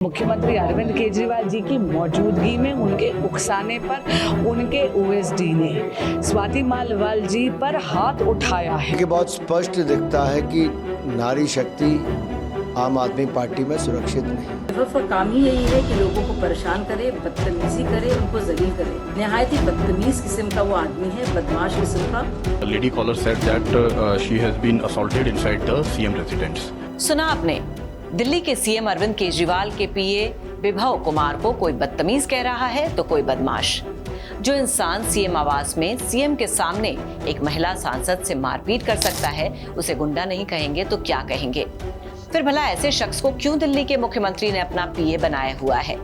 मुख्यमंत्री अरविंद केजरीवाल जी की मौजूदगी में उनके उकसाने पर उनके ओएसडी ने स्वाति मालिवाल जी पर हाथ उठाया है। कि बहुत स्पष्ट दिखता है कि नारी शक्ति आम आदमी पार्टी में सुरक्षित नहीं। का काम ही यही है कि लोगों को परेशान करे, बदतमीजी करे, उनको जलील करे। निहायत ही बदतमीज किस्म का वो आदमी है, बदमाश किस्म का। The lady caller said that she has been assaulted inside the CM residence. सुना आपने, दिल्ली के सीएम अरविंद केजरीवाल के पीए विभव कुमार को कोई बदतमीज कह रहा है तो कोई बदमाश। जो इंसान सीएम आवास में सीएम के सामने एक महिला सांसद से मारपीट कर सकता है, उसे गुंडा नहीं कहेंगे तो क्या कहेंगे? फिर भला ऐसे शख्स को क्यों दिल्ली के मुख्यमंत्री ने अपना पीए बनाया हुआ है,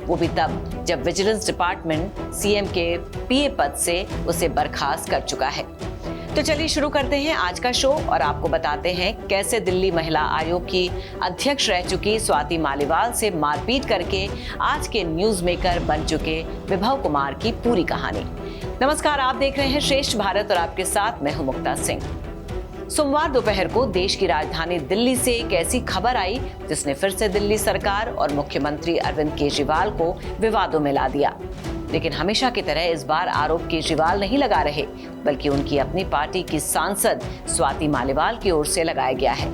वो भी तब जब विजिलेंस डिपार्टमेंट सीएम के पीए पद से उसे बर्खास्त कर चुका है। तो चलिए शुरू करते हैं आज का शो और आपको बताते हैं कैसे दिल्ली महिला आयोग की अध्यक्ष रह चुकी स्वाति मालिवाल से मारपीट करके आज के न्यूज मेकर बन चुके विभव कुमार की पूरी कहानी। नमस्कार, आप देख रहे हैं श्रेष्ठ भारत और आपके साथ मैं हूं मुक्ता सिंह। सोमवार दोपहर को देश की राजधानी दिल्ली से एक ऐसी खबर आई जिसने फिर से दिल्ली सरकार और मुख्यमंत्री अरविंद केजरीवाल को विवादों में ला दिया। लेकिन हमेशा की तरह इस बार आरोप केजरीवाल नहीं लगा रहे, बल्कि उनकी अपनी पार्टी की सांसद स्वाति मालिवाल की ओर से लगाया गया है।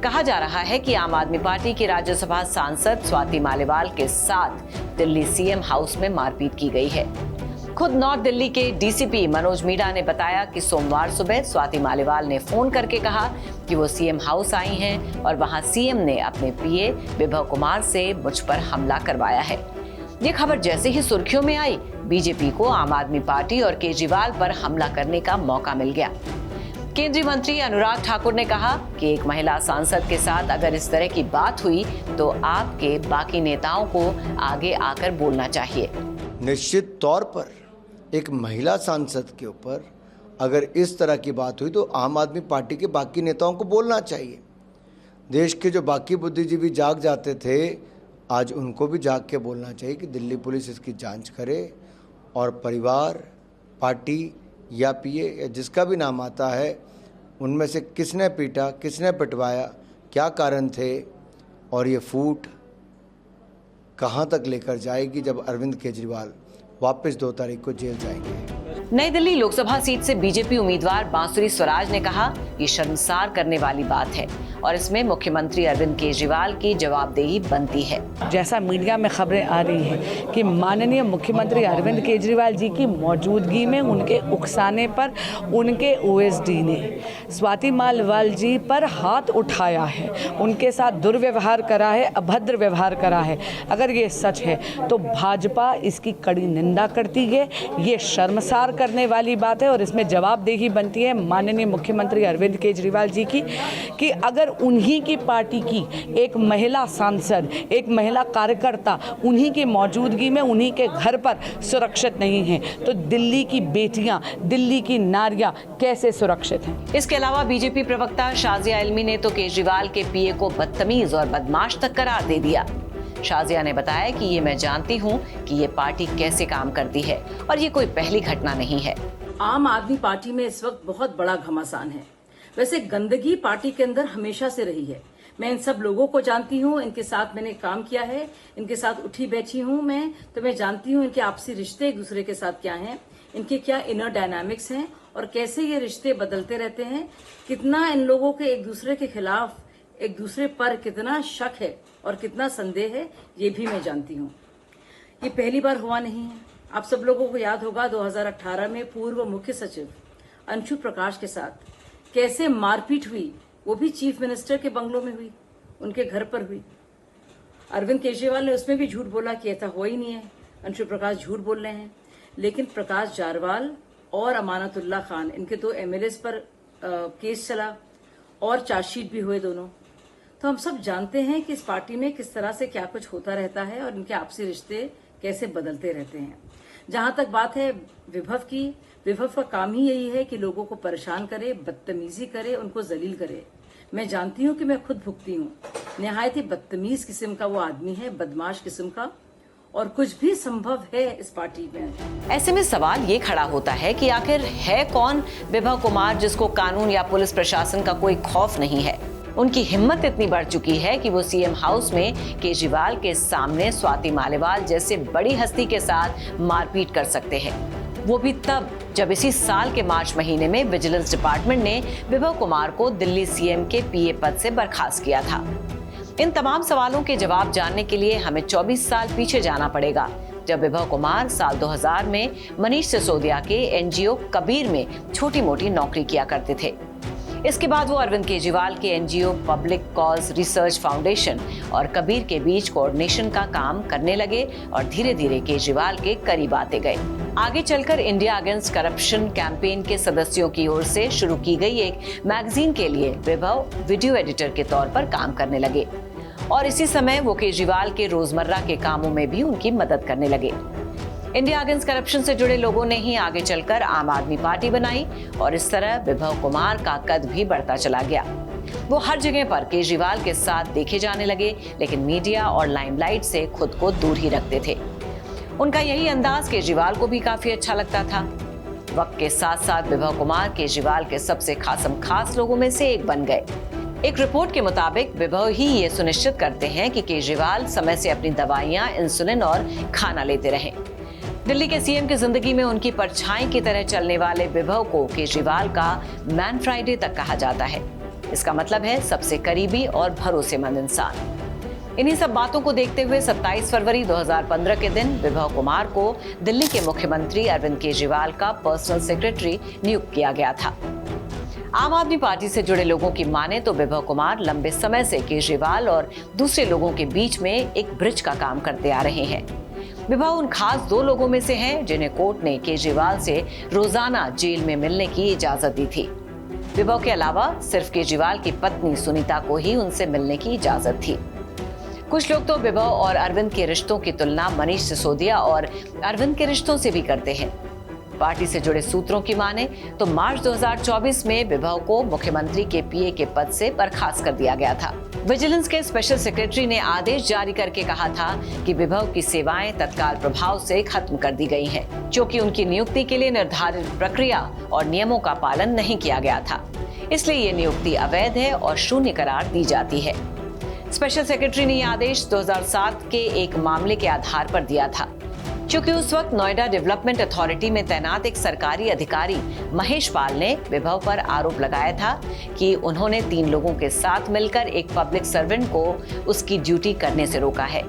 कहा जा रहा है कि आम आदमी पार्टी की राज्यसभा सांसद स्वाति मालिवाल के साथ दिल्ली सीएम हाउस में मारपीट की गई है। खुद नॉर्थ दिल्ली के डीसीपी मनोज मीणा ने बताया कि सोमवार सुबह स्वाति मालिवाल ने फोन करके कहा कि वो सीएम हाउस आई हैं और वहां सीएम ने अपने पीए विभव कुमार से मुझ पर हमला करवाया है। ये खबर जैसे ही सुर्खियों में आई, बीजेपी को आम आदमी पार्टी और केजरीवाल पर हमला करने का मौका मिल गया। केंद्रीय मंत्री अनुराग ठाकुर ने कहा कि एक महिला सांसद के साथ अगर इस तरह की बात हुई तो आपके बाकी नेताओं को आगे आकर बोलना चाहिए। निश्चित तौर पर एक महिला सांसद के ऊपर अगर इस तरह की बात हुई तो आम आदमी पार्टी के बाकी नेताओं को बोलना चाहिए। देश के जो बाकी बुद्धिजीवी जाग जाते थे, आज उनको भी जाग के बोलना चाहिए कि दिल्ली पुलिस इसकी जांच करे और परिवार, पार्टी या पीए या जिसका भी नाम आता है, उनमें से किसने पीटा, किसने पिटवाया, क्या कारण थे और ये फूट कहाँ तक लेकर जाएगी जब अरविंद केजरीवाल वापस 2 तारीख को जेल जाएंगे। नई दिल्ली लोकसभा सीट से बीजेपी उम्मीदवार बांसुरी स्वराज ने कहा, ये शर्मसार करने वाली बात है और इसमें मुख्यमंत्री अरविंद केजरीवाल की जवाबदेही बनती है। जैसा मीडिया में खबरें आ रही हैं कि माननीय मुख्यमंत्री अरविंद केजरीवाल जी की मौजूदगी में उनके उकसाने पर उनके ओएसडी ने स्वाति मालिवाल जी पर हाथ उठाया है, उनके साथ दुर्व्यवहार करा है, अभद्र व्यवहार करा है। अगर ये सच है तो भाजपा इसकी कड़ी निंदा करती है। ये शर्मसार करने वाली बात है और इसमें जवाबदेही बनती है माननीय मुख्यमंत्री अरविंद केजरीवाल जी की कि अगर उन्हीं की पार्टी की एक महिला सांसद, एक महिला कार्यकर्ता उन्हीं की मौजूदगी में उन्हीं के घर पर सुरक्षित नहीं है तो दिल्ली की बेटियां, दिल्ली की नारियां कैसे सुरक्षित हैं? इसके अलावा बीजेपी प्रवक्ता शाजिया इल्मी ने तो केजरीवाल के पीए को बदतमीज और बदमाश तक करार दे दिया। शाजिया ने बताया कि ये मैं जानती हूँ कि ये पार्टी कैसे काम करती है और ये कोई पहली घटना नहीं है। आम आदमी पार्टी में इस वक्त बहुत बड़ा घमासान है। वैसे गंदगी पार्टी के अंदर हमेशा से रही है। मैं इन सब लोगों को जानती हूँ, इनके साथ मैंने काम किया है, इनके साथ उठी बैठी हूँ मैं, तो मैं जानती हूँ इनके आपसी रिश्ते एक दूसरे के साथ क्या हैं, इनके क्या इनर डायनामिक्स हैं और कैसे ये रिश्ते बदलते रहते हैं। कितना इन लोगों के एक दूसरे के खिलाफ, एक दूसरे पर कितना शक है और कितना संदेह है, ये भी मैं जानती हूँ। ये पहली बार हुआ नहीं है। आप सब लोगों को याद होगा 2018 में पूर्व मुख्य सचिव अंशु प्रकाश के साथ कैसे मारपीट हुई, वो भी चीफ मिनिस्टर के बंगलों में हुई, उनके घर पर हुई। अरविंद केजरीवाल ने उसमें भी झूठ बोला कि ऐसा हुआ ही नहीं है, अंशु प्रकाश झूठ बोल रहे हैं। लेकिन प्रकाश जारवाल और अमानतुल्लाह खान, इनके 2 एमएलएस पर केस चला और चार्जशीट भी हुए दोनों। तो हम सब जानते हैं कि इस पार्टी में किस तरह से क्या कुछ होता रहता है और इनके आपसी रिश्ते कैसे बदलते रहते हैं। जहां तक बात है विभव की, विभव का काम ही यही है कि लोगों को परेशान करे, बदतमीजी करे, उनको जलील करे। मैं जानती हूँ कि मैं खुद भुगती हूँ। निहायत ही बदतमीज किस्म का वो आदमी है, बदमाश किस्म का, और कुछ भी संभव है इस पार्टी में। ऐसे में सवाल ये खड़ा होता है कि आखिर है कौन विभव कुमार जिसको कानून या पुलिस प्रशासन का कोई खौफ नहीं है? उनकी हिम्मत इतनी बढ़ चुकी है कि वो सीएम हाउस में केजरीवाल के सामने स्वाति मालीवाल जैसे बड़ी हस्ती के साथ मारपीट कर सकते हैं, वो भी तब जब इसी साल के मार्च महीने में विजिलेंस डिपार्टमेंट ने विभव कुमार को दिल्ली सीएम के पीए पद से बर्खास्त किया था। इन तमाम सवालों के जवाब जानने के लिए हमें 24 साल पीछे जाना पड़ेगा, जब विभव कुमार साल 2000 में मनीष सिसोदिया के एनजीओ कबीर में छोटी मोटी नौकरी किया करते थे। इसके बाद वो अरविंद केजरीवाल के NGO public cause research foundation और कबीर के बीच कोऑर्डिनेशन का काम करने लगे और धीरे धीरे केजरीवाल के करीब आते गए। आगे चलकर इंडिया अगेंस्ट करप्शन कैंपेन के सदस्यों की ओर से शुरू की गई एक मैगजीन के लिए विभव वीडियो एडिटर के तौर पर काम करने लगे और इसी समय वो केजरीवाल के रोजमर्रा के कामों में भी उनकी मदद करने लगे। इंडिया अगेंस्ट करप्शन से जुड़े लोगों ने ही आगे चलकर आम आदमी पार्टी बनाई और इस तरह विभव कुमार का कद भी बढ़ता चला गया। वो हर जगह पर केजरीवाल के साथ देखे जाने लगे, लेकिन मीडिया और लाइमलाइट से खुद को दूर ही रखते थे। उनका यही अंदाज केजरीवाल को भी काफी अच्छा लगता था। वक्त के साथ साथ विभव कुमार केजरीवाल के सबसे खास लोगों में से एक बन गए। एक रिपोर्ट के मुताबिक विभव ही ये सुनिश्चित करते हैं कि केजरीवाल समय से अपनी दवाइयां, इंसुलिन और खाना लेते रहें। दिल्ली के सीएम की जिंदगी में उनकी परछाई की तरह चलने वाले विभव को केजरीवाल का मैन फ्राइडे तक कहा जाता है। इसका मतलब है सबसे करीबी और भरोसेमंद इंसान। इन्हीं सब बातों को देखते हुए 27 फरवरी 2015 के दिन विभव कुमार को दिल्ली के मुख्यमंत्री अरविंद केजरीवाल का पर्सनल सेक्रेटरी नियुक्त किया गया था। आम आदमी पार्टी से जुड़े लोगों की माने तो विभव कुमार लंबे समय से केजरीवाल और दूसरे लोगों के बीच में एक ब्रिज का काम करते आ रहे हैं। विभव उन खास 2 लोगों में से हैं जिन्हें कोर्ट ने केजरीवाल से रोजाना जेल में मिलने की इजाजत दी थी। विभव के अलावा सिर्फ केजरीवाल की पत्नी सुनीता को ही उनसे मिलने की इजाजत थी। कुछ लोग तो विभव और अरविंद के रिश्तों की तुलना मनीष सिसोदिया और अरविंद के रिश्तों से भी करते हैं। पार्टी से जुड़े सूत्रों की माने तो मार्च 2024 में विभव को मुख्यमंत्री के पीए के पद से बर्खास्त कर दिया गया था। विजिलेंस के स्पेशल सेक्रेटरी ने आदेश जारी करके कहा था कि विभव की सेवाएं तत्काल प्रभाव से खत्म कर दी गई हैं, क्योंकि उनकी नियुक्ति के लिए निर्धारित प्रक्रिया और नियमों का पालन नहीं किया गया था। इसलिए ये नियुक्ति अवैध है और शून्य करार दी जाती है। स्पेशल सेक्रेटरी ने यह आदेश 2007 के एक मामले के आधार पर दिया था, क्योंकि उस वक्त नोएडा डेवलपमेंट अथॉरिटी में तैनात एक सरकारी अधिकारी महेश पाल ने विभव पर आरोप लगाया था कि उन्होंने 3 लोगों के साथ मिलकर एक पब्लिक सर्वेंट को उसकी ड्यूटी करने से रोका है,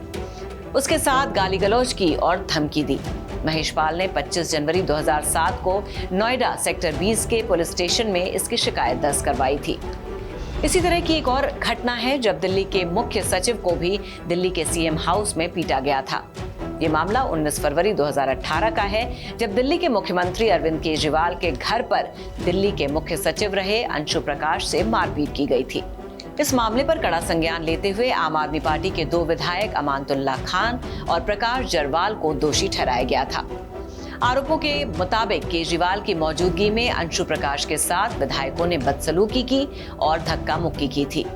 उसके साथ गाली गलौज की और धमकी दी। महेश पाल ने 25 जनवरी 2007 को नोएडा सेक्टर 20 के पुलिस स्टेशन में इसकी शिकायत दर्ज करवाई थी। इसी तरह की एक और घटना है जब दिल्ली के मुख्य सचिव को भी दिल्ली के सीएम हाउस में पीटा गया था। ये मामला 19 फरवरी 2018 का है, जब दिल्ली के मुख्यमंत्री अरविंद केजरीवाल के घर पर दिल्ली के मुख्य सचिव रहे अंशु प्रकाश से मारपीट की गई थी। इस मामले पर कड़ा संज्ञान लेते हुए आम आदमी पार्टी के 2 विधायक अमानतुल्लाह खान और प्रकाश जरवाल को दोषी ठहराया गया था। आरोपों के मुताबिक केजरीवाल की मौजूदगी में अंशु प्रकाश के साथ विधायकों ने बदसलूकी की और धक्का मुक्की की थी।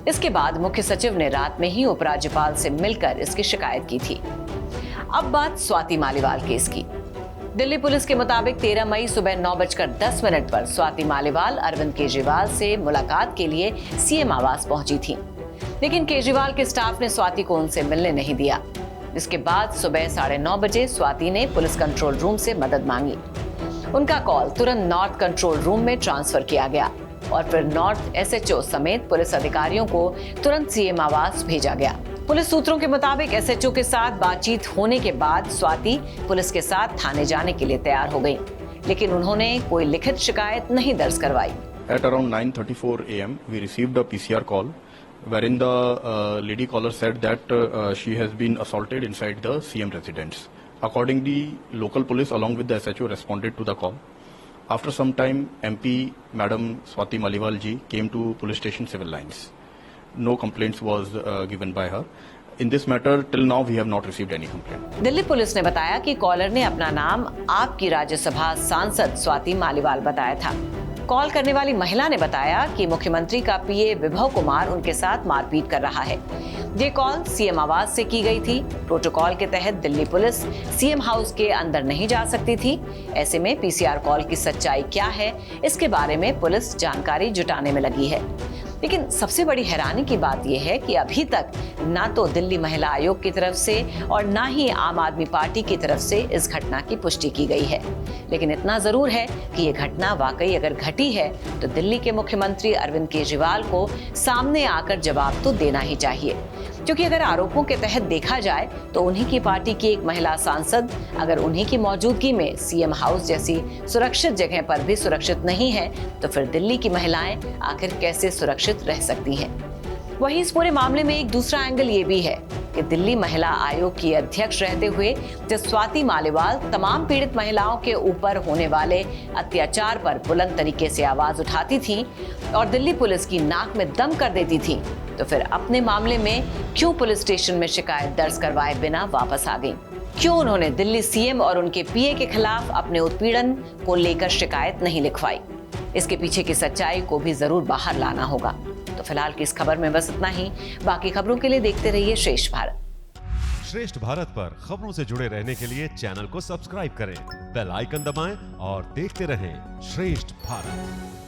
इसके बाद मुख्य सचिव ने रात में ही उपराज्यपाल से मिलकर इसकी शिकायत की थी। अब बात स्वाति मालीवाल केस की। दिल्ली पुलिस के मुताबिक 13 मई सुबह 9:10 पर स्वाति मालीवाल अरविंद केजरीवाल से मुलाकात के लिए सीएम आवास पहुंची थी, लेकिन केजरीवाल के स्टाफ ने स्वाति को उनसे मिलने नहीं दिया। इसके बाद सुबह 9:30 बजे स्वाति ने पुलिस कंट्रोल रूम से मदद मांगी। उनका कॉल तुरंत नॉर्थ कंट्रोल रूम में ट्रांसफर किया गया और फिर नॉर्थ एसएचओ समेत पुलिस अधिकारियों को तुरंत सीएम आवास भेजा गया। पुलिस सूत्रों के मुताबिक एसएचओ के साथ बातचीत होने के बाद स्वाति पुलिस के साथ थाने जाने के लिए तैयार हो गई, लेकिन उन्होंने कोई लिखित शिकायत नहीं दर्ज करवाई। At around 9:34 a.m., we received a PCR call wherein the lady caller said that she has been assaulted inside the CM residence. Accordingly, local police along with the SHO responded to the call. After some time, MP Madam Swati Maliwal ji came to police station civil lines. No complaints was given by her. In this matter, till now we have not received any complaint. Delhi police ने बताया कि collar ने अपना नाम आपकी राज्यसभा सांसद स्वाति मालीवाल बताया था। कॉल करने वाली महिला ने बताया कि मुख्यमंत्री का पीए विभव कुमार उनके साथ मारपीट कर रहा है। ये कॉल सीएम आवास से की गई थी। प्रोटोकॉल के तहत दिल्ली पुलिस सीएम हाउस के अंदर नहीं जा सकती थी। ऐसे में पीसीआर कॉल की सच्चाई क्या है, इसके बारे में पुलिस जानकारी जुटाने में लगी है। लेकिन सबसे बड़ी हैरानी की बात यह है कि अभी तक ना तो दिल्ली महिला आयोग की तरफ से और ना ही आम आदमी पार्टी की तरफ से इस घटना की पुष्टि की गई है। लेकिन इतना जरूर है कि ये घटना वाकई अगर घटी है तो दिल्ली के मुख्यमंत्री अरविंद केजरीवाल को सामने आकर जवाब तो देना ही चाहिए, क्योंकि अगर आरोपों के तहत देखा जाए तो उन्हीं की पार्टी की एक महिला सांसद अगर उन्हीं की मौजूदगी में सीएम हाउस जैसी सुरक्षित जगह पर भी सुरक्षित नहीं है तो फिर दिल्ली की महिलाएं आखिर कैसे सुरक्षित रह सकती हैं। वहीं इस पूरे मामले में एक दूसरा एंगल ये भी है कि दिल्ली महिला आयोग की अध्यक्ष रहते हुए जब स्वाति मालीवाल तमाम पीड़ित महिलाओं के ऊपर होने वाले अत्याचार पर बुलंद तरीके से आवाज उठाती थी और दिल्ली पुलिस की नाक में दम कर देती थी, तो फिर अपने मामले में क्यों पुलिस स्टेशन में शिकायत दर्ज करवाए बिना वापस आ गई? क्यों उन्होंने दिल्ली सीएम और उनके पीए के खिलाफ अपने उत्पीड़न को लेकर शिकायत नहीं लिखवाई? इसके पीछे की सच्चाई को भी जरूर बाहर लाना होगा। तो फिलहाल की इस खबर में बस इतना ही। बाकी खबरों के लिए देखते रहिए श्रेष्ठ भारत। श्रेष्ठ भारत पर खबरों से जुड़े रहने के लिए चैनल को सब्सक्राइब करें, बेल आइकन दबाएं और देखते रहें श्रेष्ठ भारत।